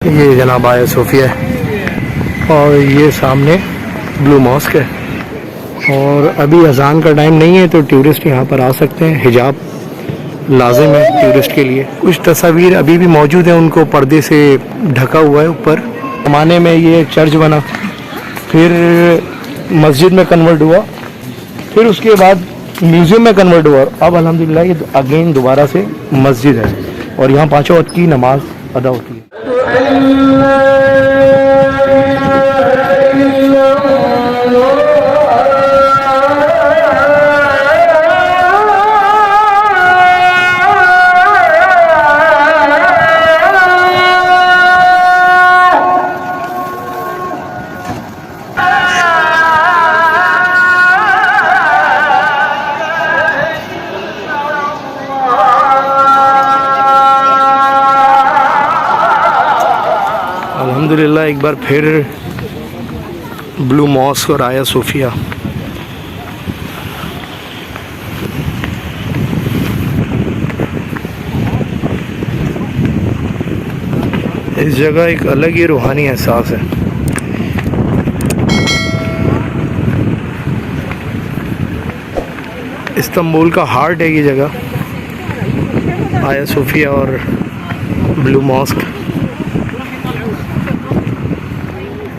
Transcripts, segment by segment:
ये जनाब आया सोफिया है और ये सामने ब्लू मॉस्क है और अभी अजान का टाइम नहीं है तो टूरिस्ट यहाँ पर आ सकते हैं। हिजाब लाजिम है टूरिस्ट के लिए। कुछ तस्वीर अभी भी मौजूद हैं, उनको पर्दे से ढका हुआ है ऊपर। ज़माने में ये चर्च बना, फिर मस्जिद में कन्वर्ट हुआ, फिर उसके बाद म्यूज़ियम में कन्वर्ट हुआ, अब अल्हम्दुलिल्लाह ये अगेन दोबारा से मस्जिद है और यहाँ 5 वक्त की नमाज अदा होती है। अल्हम्दुलिल्लाह एक बार फिर ब्लू मॉस्क और आया सोफिया। इस जगह एक अलग ही रूहानी एहसास है। इस्तांबुल का हार्ट है ये जगह, आया सोफिया और ब्लू मॉस्क।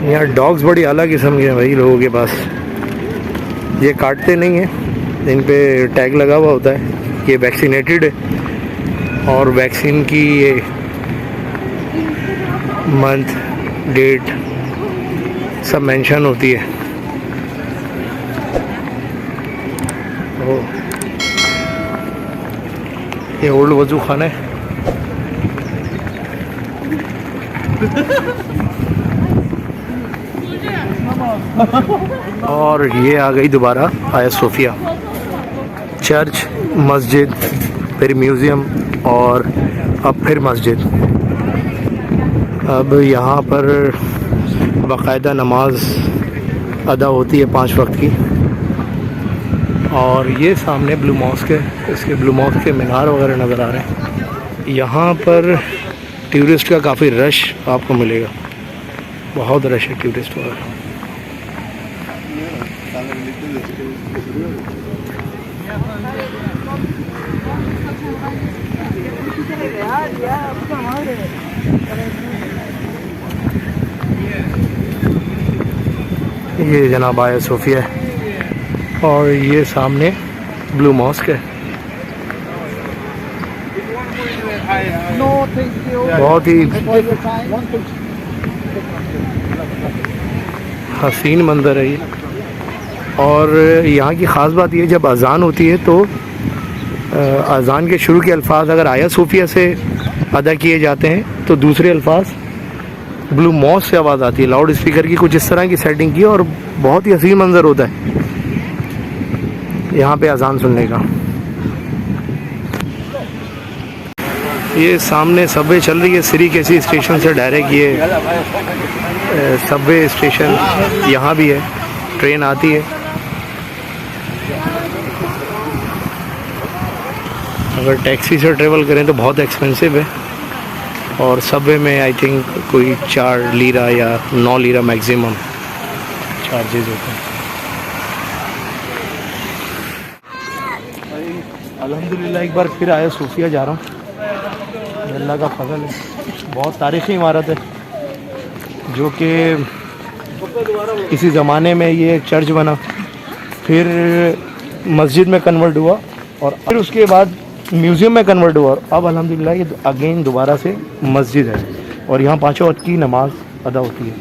यहाँ डॉग्स बड़ी अलग किस्म के हैं भाई लोगों के पास। ये काटते नहीं हैं, इन पे टैग लगा हुआ होता है ये वैक्सीनेटेड है और वैक्सीन की ये मंथ डेट सब मेंशन होती है। ये ओल्ड वजू खाना है और ये आ गई दोबारा आया सोफिया। चर्च, मस्जिद, फिर म्यूज़ियम और अब फिर मस्जिद। अब यहाँ पर बाकायदा नमाज अदा होती है 5 वक्त की। और ये सामने ब्लू मॉस्क है, इसके ब्लू मॉस्क के मीनार वगैरह नज़र आ रहे हैं। यहाँ पर टूरिस्ट का काफ़ी रश आपको मिलेगा, बहुत रश है टूरिस्ट वगैरह। ये जनाब आया सोफिया है और ये सामने ब्लू मॉस्क है। बहुत ही हसीन मंज़र है ये। और यहाँ की ख़ास बात ये, जब अज़ान होती है तो अज़ान के शुरू के अल्फाज अगर आया सोफिया से अदा किए जाते हैं तो दूसरे अल्फाज ब्लू मॉस्क से आवाज़ आती है। लाउड स्पीकर की कुछ इस तरह की सेटिंग की और बहुत ही हसीन मंज़र होता है यहाँ पे अज़ान सुनने का। ये सामने सबवे चल रही है सिरी केसी स्टेशन से डायरेक्ट। ये सबवे स्टेशन यहाँ भी है, ट्रेन आती है। अगर टैक्सी से ट्रेवल करें तो बहुत एक्सपेंसिव है और सबवे में आई थिंक कोई 4 लीरा या 9 लीरा मैक्सिमम चार्जेस होते हैं। अल्हम्दुलिल्लाह एक बार फिर आया सोफिया जा रहा हूँ। अल्लाह का फजल है। बहुत तारीख़ी इमारत है जो कि किसी ज़माने में ये चर्च बना, फिर मस्जिद में कन्वर्ट हुआ और फिर उसके बाद म्यूज़ियम में कन्वर्ट हुआ, अब अल्हम्दुलिल्लाह ये अगेन दोबारा से मस्जिद है और यहाँ 5 वक्त की नमाज अदा होती है।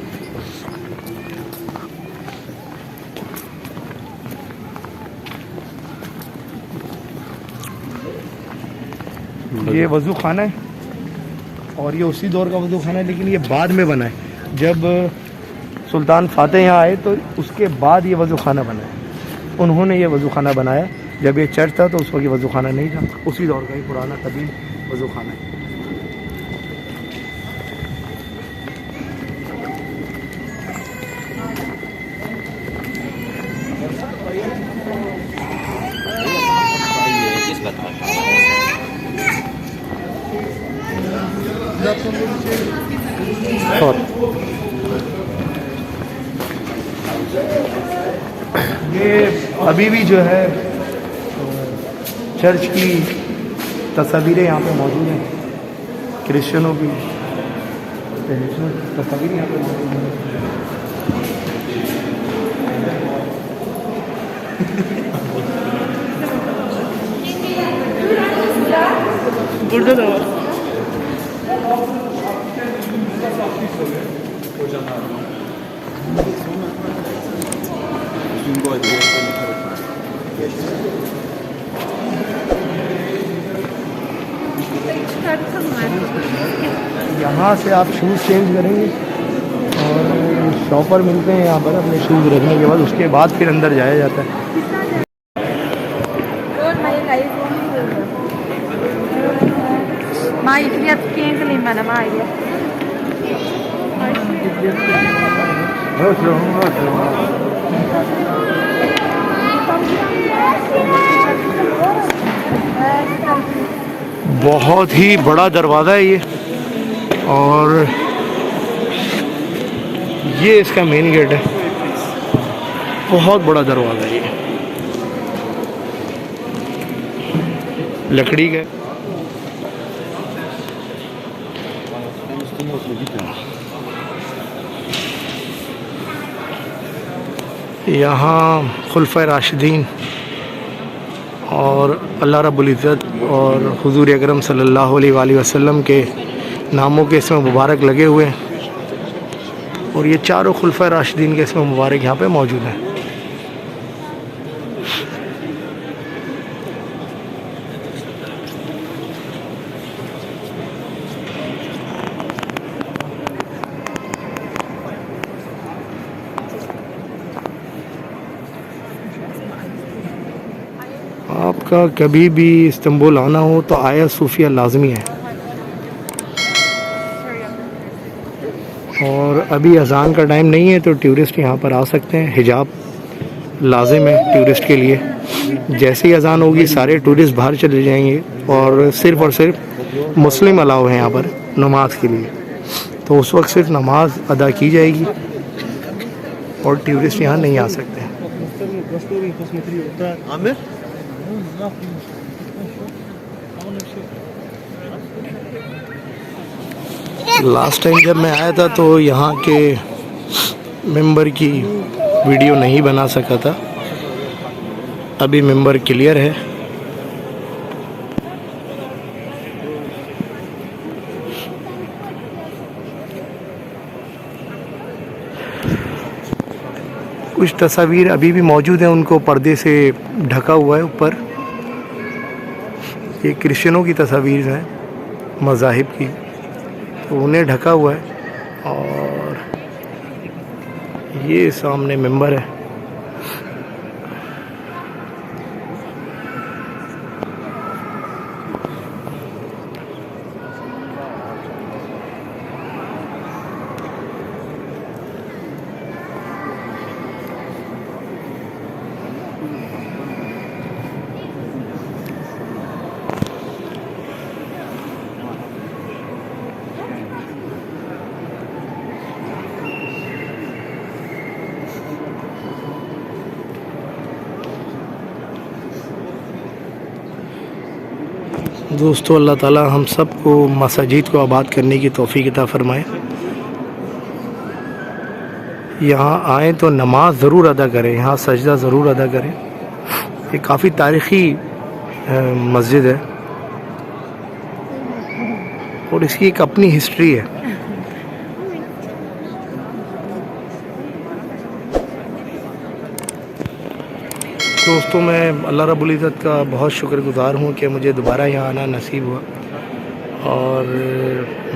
ये वज़ू खाना है और ये उसी दौर का वज़ू खाना है, लेकिन ये बाद में बना है। जब सुल्तान फातेह यहाँ आए तो उसके बाद ये वज़ू खाना बना है। उन्होंने ये वज़ू खाना बनाया। जब ये चर्च था तो उस वक्त ये वज़ू खाना नहीं था, उसी दौर का ही पुराना कदीम वज़ू खाना है। अभी भी जो है चर्च की तस्वीरें यहाँ पे मौजूद हैं, क्रिश्चियनों की तस्वीरें यहाँ पे मौजूद हैं। यहाँ से आप शूज़ चेंज करेंगे और शॉपर मिलते हैं यहाँ पर, अपने शूज़ रखने के बाद उसके बाद फिर अंदर जाया जाता है। बहुत ही बड़ा दरवाज़ा है ये, और ये इसका मेन गेट है। बहुत बड़ा दरवाज़ा है ये, लकड़ी का। यहाँ खुलफा राशिदीन और अल्लाह रब्बुल इज़्ज़त और हुज़ूर अकरम सल्लल्लाहु अलैहि वसल्लम के नामों के इसमें मुबारक लगे हुए हैं, और ये चारों खुलफा राशिदीन के इसमें मुबारक यहाँ पे मौजूद हैं। आपका कभी भी इस्तांबुल आना हो तो आया सूफिया लाजमी है। और अभी अज़ान का टाइम नहीं है तो टूरिस्ट यहाँ पर आ सकते हैं। हिजाब लाजिम है टूरिस्ट के लिए। जैसे ही अज़ान होगी सारे टूरिस्ट बाहर चले जाएंगे और सिर्फ मुस्लिम अलाउ है यहाँ पर नमाज के लिए, तो उस वक्त सिर्फ नमाज अदा की जाएगी और टूरिस्ट यहाँ नहीं आ सकते। लास्ट टाइम जब मैं आया था तो यहाँ के मेंबर की वीडियो नहीं बना सका था, अभी मेंबर क्लियर है। कुछ तस्वीर अभी भी मौजूद हैं, उनको पर्दे से ढका हुआ है ऊपर। ये क्रिश्चियनों की तस्वीर हैं मज़ाहिब की, तो उन्हें ढका हुआ है। और ये सामने मेंबर है। दोस्तों, अल्लाह ताला हम सब को मस्जिद को आबाद करने की तौफीक अता फरमाए। यहाँ आएँ तो नमाज ज़रूर अदा करें, यहाँ सजदा ज़रूर अदा करें। ये काफ़ी तारीख़ी मस्जिद है और इसकी एक अपनी हिस्ट्री है। दोस्तों, मैं अल्लाह रब्बुल इज़्ज़त का बहुत शुक्रगुज़ार हूँ कि मुझे दोबारा यहाँ आना नसीब हुआ, और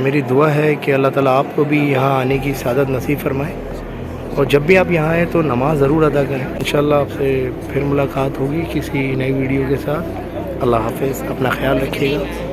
मेरी दुआ है कि अल्लाह ताला आपको भी यहाँ आने की सादत नसीब फरमाए। और जब भी आप यहाँ आएँ तो नमाज ज़रूर अदा करें। इंशाअल्लाह आपसे फिर मुलाकात होगी किसी नई वीडियो के साथ। अल्लाह हाफ़िज़, अपना ख्याल रखिएगा।